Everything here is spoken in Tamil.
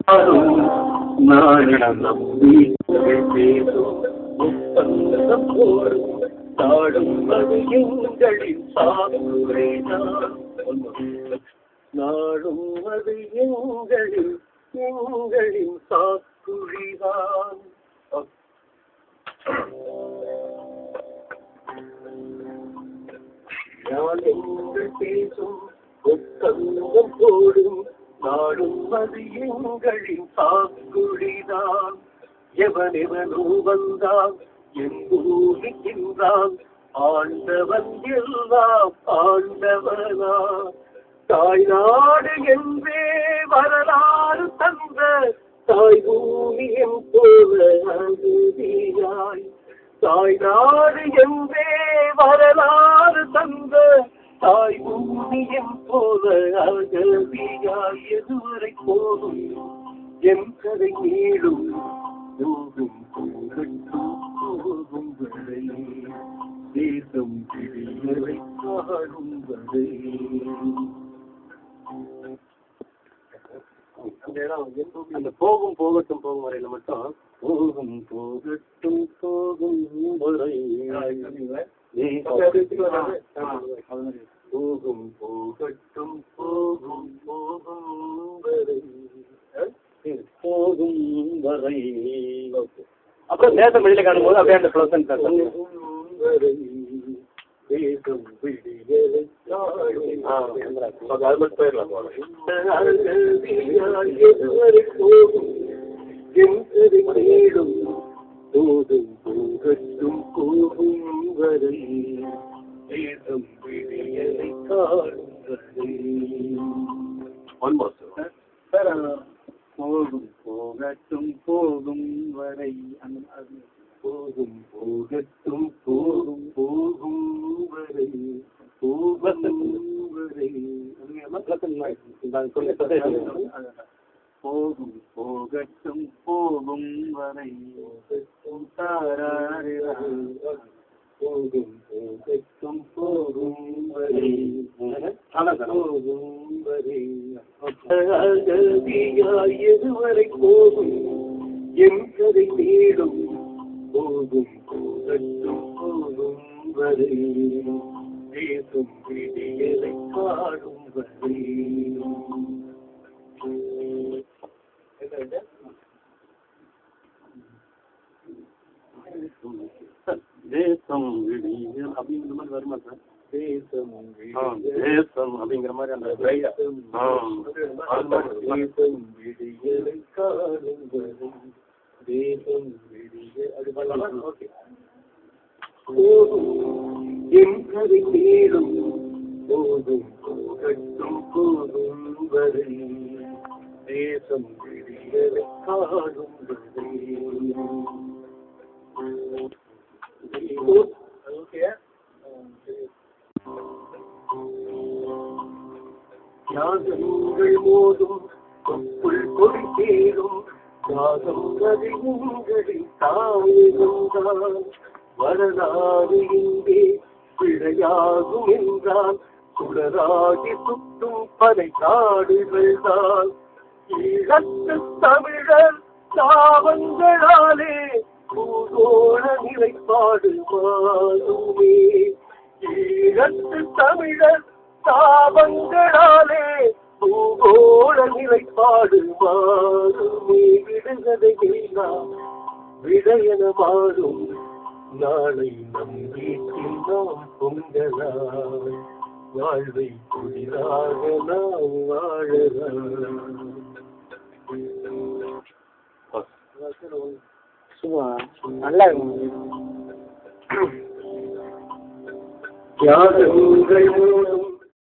நாடும் நம்பி பேசும் ஒப்பந்தம் போடும் நாடும் அது எங்களின் சாகுரைதான். நாடும் அது எங்களின் சாக்குழிதான். எங்கள் பேசும் ஒப்பந்தம் போடும் நாடும் அது எங்களின் சாக்குழிதான். எவனெவனோ வந்தான் என்பூகின்றான் ஆண்டவன் எல்லாம் ஆண்டவனா. தாய்நாடு என்றே வரலாறு தந்த தாய் பூமியின் போல அகதியாய். தாய்நாடு என்றே வரலாறு தந்த தாய் பூமியின் போல அகதியாய். எதுவரை போகும் என் கதை நீளும் போகும் போகட்டும் போகும் வரை தேசம் விடியலை காணும் வரை. அந்த போகும் போகட்டும் போகும் வரையில மட்டும் போகும் போகட்டும் போகும் வரை போகும் போகட்டும் போகும் போகும் வரை போகும் வரை. அப்புறம் தேசம் வெளியில காணும் போது அப்படியே அந்த ப்ளசன்ட் வரை தேசம் விடியலை எதுவரை போகும் என்பதை மேலும் போதும் போகட்டும் போகும் வரை தேசம் விடியலை காணும் வரை. போகும் போகட்டும் போகும் வரை போகும் போகட்டும் போகும் போகும் வரை போகும் வரை போகும் போகட்டும் போகும் வரை போகும் போகட்டும் போகும் வரை போகும் வரை. எதுவரை போகும் என் கதை நீளும் போகும் போகட்டும் போகும் வரை தேசம் விடியலை காணும் வரை. தேசம் விடியல் அப்படிங்கிற மாதிரி வருமா சார்? தேசம் தேசம் அப்படிங்கிற மாதிரி அந்த தேசம் விடியலை காணும் வரை தேசம் விடிய அது பண்ணலாம். ஓகே. போகும் என் கதை தேடும் போகும் போகட்டும் போகும் வரை தேசம் விடியலை காணும் வரை. யாகங்கள் மோதும் தொப்புள் கொடி தேடும் யாகம் அது உங்களின் தாயகம்தான். வரலாறு இங்கே பிழையாகும் என்றால் சுடராகி சுட்டும் பனை காடுகள் தான். ஈழத்து தமிழர் சாவங்களாலே பூகோள நிலைப்பாடு மாறுமே. ஈழத்து தமிழர் சாவங்களாலே பூகோள நிலைப்பாடு மாறுமே. விடுகதை எல்லாம் விடையன மாறும் நாளை நம் வீட்டில் நாம் பொங்கலாம். வாழ்வை குளிராக நாம் வாழலாம். நல்லா இருக்கும். யாகங்கள்